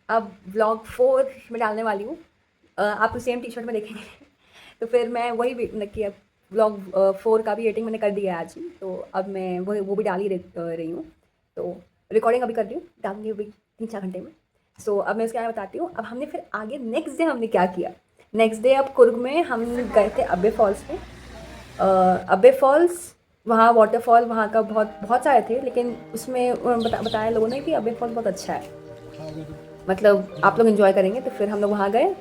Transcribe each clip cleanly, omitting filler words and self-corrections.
अब व्लॉग 4 में डालने वाली हूँ। आप सेम टी शर्ट में देखेंगे। तो फिर मैं वही मतलब कि अब व्लॉग 4 का भी एडिटिंग मैंने कर दिया है आज ही, तो अब मैं वो भी डाल ही रही हूँ। तो रिकॉर्डिंग अभी कर रही हूँ, डालूंगी अभी 3-4 घंटे में। सो अब मैं उसके बारे में बताती हूँ। अब हमने फिर आगे नेक्स्ट डे हमने क्या किया। नेक्स्ट डे अब कुर्ग में हम गए थे अब्बे फॉल्स में। अब्बे फॉल्स, वहाँ वाटरफॉल वहाँ का बहुत बहुत सारे थे, लेकिन उसमें बताया लोगों ने कि अब्बे फॉल्स बहुत अच्छा है, मतलब आप लोग इन्जॉय करेंगे। तो फिर हम लोग वहाँ गए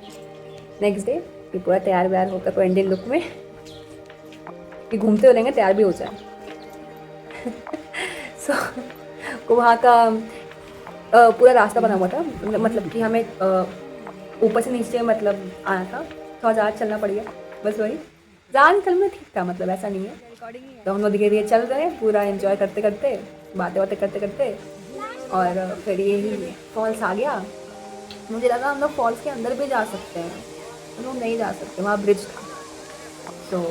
नेक्स्ट डे, कि पूरा तैयार व्यार होकर पूरा इंडियन लुक में, कि घूमते हो रहेंगे तैयार भी हो जाए। सो को वहाँ का पूरा रास्ता बना हुआ था, मतलब कि हमें ऊपर से नीचे मतलब आना था, थोड़ा ज़्यादा चलना पड़ गया, बस वही। ज़्यादा नहीं चलना, ठीक था, मतलब ऐसा नहीं है। तो हम लोग धीरे धीरे चल रहे, पूरा एंजॉय करते करते, बातें बातें करते करते, और फिर यही फॉल्स आ गया। मुझे लगा हम लोग फॉल्स के अंदर भी जा सकते हैं, हम लोग नहीं जा सकते, वहाँ ब्रिज था। तो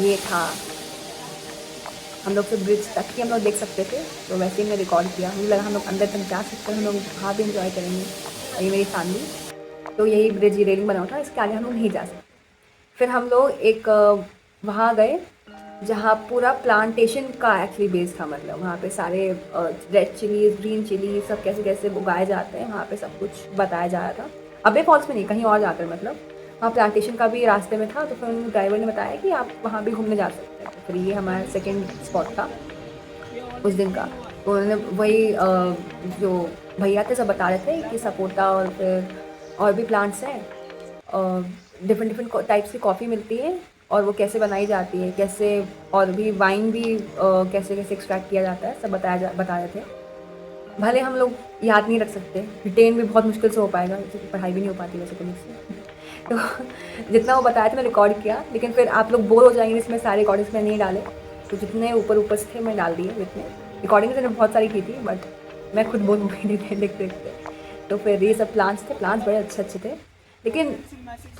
ये था, हम लोग सिर्फ ब्रिज तक ही हम लोग देख सकते थे। तो वैसे ही मैं रिकॉर्ड किया, मुझे लगा हम लोग अंदर तक जा सकते हैं, हम लोग वहाँ भी इंजॉय करेंगे, और ये मेरी फैमिली। तो यही ब्रिज रेलिंग बना हुआ था, इसके आगे हम लोग नहीं जा सकते। फिर हम लोग एक वहाँ गए जहाँ पूरा प्लांटेशन का एक्चुअली बेस था, मतलब वहाँ पे सारे रेड चिलीज, ग्रीन चिलीज सब कैसे कैसे उगाए जाते हैं, वहाँ पे सब कुछ बताया जा रहा था। अबे फॉल्स में नहीं, कहीं और जाकर, मतलब वहाँ प्लांटेशन का भी रास्ते में था। तो फिर उन ड्राइवर ने बताया कि आप वहाँ भी घूमने जा सकते हैं। तो फिर ये हमारा सेकेंड स्पॉट था उस दिन का। तो उन्होंने वही जो भैया थे सब बता रहे थे कि सपोटा और फिर और भी प्लांट्स हैं, डिफरेंट डिफरेंट टाइप्स की कॉफ़ी मिलती है, और वो कैसे बनाई जाती है, कैसे, और भी वाइन भी कैसे कैसे एक्सट्रैक्ट किया जाता है, सब बता रहे थे। भले हम लोग याद नहीं रख सकते, रिटेन भी बहुत मुश्किल से हो पाएगा, क्योंकि पढ़ाई भी नहीं हो पाती वैसे तो मुझसे। तो जितना वो बताया था मैं रिकॉर्ड किया, लेकिन फिर आप लोग बोर हो जाएंगे, इसमें सारे रिकॉर्डिंग्स मैं नहीं डाले। तो जितने ऊपर ऊपर से थे मैं डाल दिए, जितने रिकॉर्डिंग्स मैंने बहुत सारी की थी, बट मैं खुद बोर हो गई थी देखते देखते। तो फिर ये सब प्लांट्स थे, प्लांट्स बड़े अच्छे अच्छे थे, लेकिन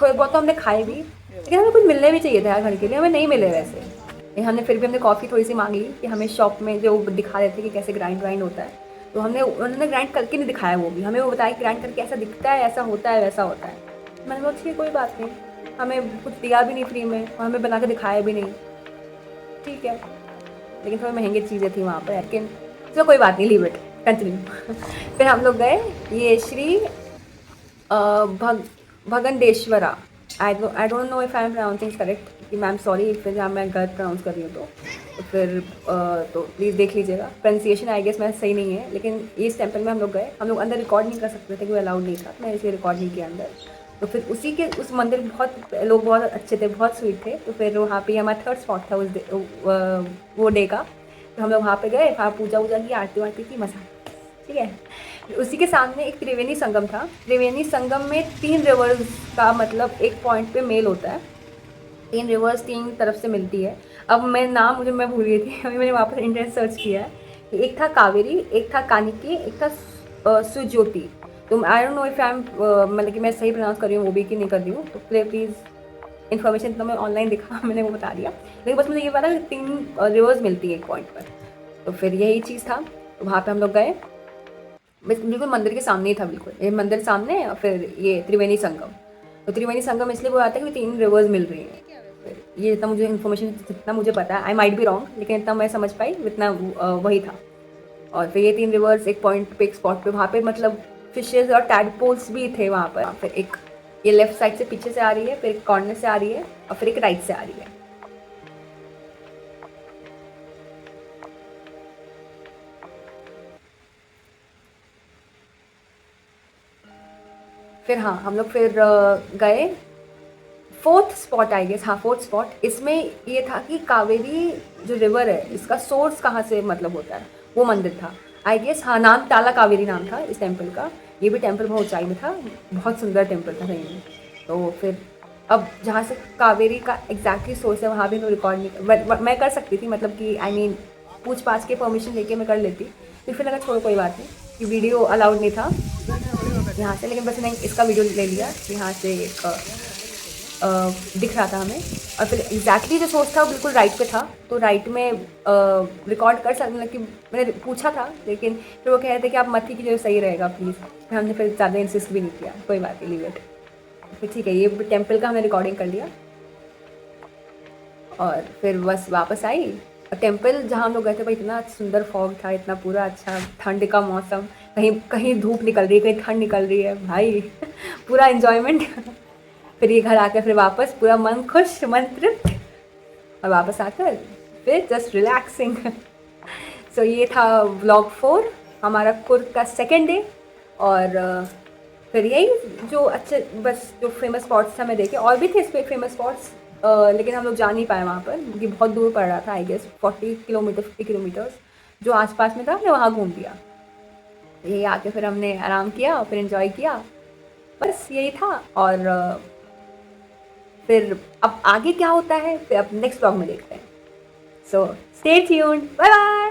थोड़े बहुत तो हमने खाए भी, लेकिन हमें कुछ मिलने भी चाहिए था यार घर के लिए, हमें नहीं मिले वैसे। हमने फिर भी हमने कॉफ़ी थोड़ी सी मांग ली, कि हमें शॉप में जो दिखा रहे थे कि कैसे ग्राइंड वाइंड होता है। तो हमने उन्होंने ग्राइंड करके नहीं दिखाया, वो भी हमें वो बताया कि ग्राइंड करके ऐसा दिखता है, ऐसा होता है, वैसा होता है। मैंने बोला ठीक है कोई बात नहीं, हमें कुछ दिया भी नहीं फ्री में, और हमें बना के दिखाया भी नहीं, ठीक है। लेकिन थोड़ी महंगी चीज़ें थी वहाँ पर, लेकिन चलो कोई बात नहीं, लीव इट, कंटिन्यू। फिर हम लोग गए ये श्री भग Bhagandeshwara, I don't know if I am pronouncing correct, कि मैम सॉरी फिर जहाँ मैं गलत प्रोनाउंस कर रही हूँ। तो फिर तो प्लीज़ देख लीजिएगा, प्रोनाउंसिएशन आई गेस मैं सही नहीं है। लेकिन इस टेम्पल में हम लोग गए, हम लोग अंदर रिकॉर्ड नहीं कर सकते थे, कोई अलाउड नहीं था, तो मैं इसलिए रिकॉर्ड नहीं किया अंदर। तो फिर उसी के उस मंदिर में बहुत लोग बहुत अच्छे थे, बहुत स्वीट थे। तो फिर वहाँ पे हमारा थर्ड स्पॉट था वो डे का। तो हम लोग वहाँ पे गए, वहाँ पूजा वूजा की, आरती वारती की, मज़ा, ठीक है। उसी के सामने एक त्रिवेणी संगम था। त्रिवेणी संगम में 3 रिवर्स का मतलब एक पॉइंट पे मेल होता है, 3 रिवर्स 3 तरफ से मिलती है। अब मैं नाम मैं भूल गई थी, अभी मैंने वहाँ पर इंटरनेट सर्च किया है कि एक था कावेरी, एक था कानिकी, एक था सुज्योति। तो आई don't know if I am मतलब कि मैं सही प्रोनाउंस कर रही हूँ वो भी कि नहीं कर रही हूँ, तो प्लीज़ इन्फॉर्मेशन इतना मैं ऑनलाइन दिखा मैंने वो बता दिया, लेकिन बस मुझे ये पता है कि 3 रिवर्स मिलती है एक पॉइंट पर। तो फिर यही चीज़ था, तो वहाँ पर हम लोग गए, बिल्कुल मंदिर के सामने ही था, बिल्कुल ये मंदिर सामने, और फिर ये त्रिवेणी संगम। तो त्रिवेणी संगम इसलिए वो आता है कि 3 रिवर्स मिल रही हैं। फिर ये जितना मुझे इन्फॉर्मेशन, जितना मुझे पता है, आई माइट बी रॉन्ग, लेकिन इतना मैं समझ पाई, इतना वही था। और फिर ये 3 रिवर्स एक पॉइंट पे, एक स्पॉट पे, वहाँ पे मतलब फिशेज और टैडपोल्स भी थे वहाँ पर। फिर एक ये लेफ्ट साइड से पीछे से आ रही है, फिर एक कॉर्नर से आ रही है, और फिर एक राइट से आ रही है। फिर हाँ हम लोग फिर गए फोर्थ स्पॉट, आई गेस, हाँ फोर्थ स्पॉट। इसमें ये था कि कावेरी जो रिवर है, इसका सोर्स कहाँ से मतलब होता है, वो मंदिर था, आई गेस। हाँ, नाम ताला कावेरी नाम था इस टेम्पल का। ये भी टेम्पल बहुत ऊंचाई में था, बहुत सुंदर टेम्पल था सही में। तो फिर अब जहाँ से कावेरी का एग्जैक्टली सोर्स है वहाँ भी मैं रिकॉर्ड नहीं मैं कर सकती थी, मतलब कि आई मीन पूछ पाछ के परमिशन लेके मैं कर लेती, तो फिर लगा छोड़ो कोई बात नहीं, कि वीडियो अलाउड नहीं था यहाँ से। लेकिन बस मैंने इसका वीडियो ले लिया, यहाँ से एक दिख रहा था हमें। और फिर एग्जैक्टली जो सोच था वो बिल्कुल राइट पे था, तो राइट में रिकॉर्ड कर सकते, मतलब कि मैंने पूछा था, लेकिन फिर वो कह रहे थे कि आप मत ही कीजिए, सही रहेगा प्लीज़। फिर हमने फिर ज़्यादा इंसिस्ट भी नहीं किया, कोई बात नहीं, लीव इट। फिर ठीक है, ये टेम्पल का हमने रिकॉर्डिंग कर लिया और फिर बस वापस आई। और टेम्पल जहाँ हम लोग गए थे भाई, इतना सुंदर फॉग था, इतना पूरा अच्छा ठंड का मौसम, कहीं कहीं धूप निकल रही है, कहीं ठंड निकल रही है भाई पूरा इन्जॉयमेंट फिर ये घर आकर फिर वापस पूरा मन खुश, मन तृप्त, और वापस आकर फिर जस्ट रिलैक्सिंग सो ये था व्लॉग 4, हमारा कुर्ग का सेकेंड डे। और फिर यही जो अच्छे बस जो फेमस स्पॉट्स था मैं देखे, और भी थे इस पर फेमस स्पॉट्स, लेकिन हम लोग जा नहीं पाए वहाँ पर क्योंकि बहुत दूर पड़ रहा था, आई गेस 40 किलोमीटर 50 किलोमीटर्स जो आसपास में था, हमने वहाँ घूम लिया। यही आके फिर हमने आराम किया और फिर एंजॉय किया, बस यही था। और फिर अब आगे क्या होता है फिर अब नेक्स्ट ब्लॉग में देखते हैं। So stay tuned, bye bye.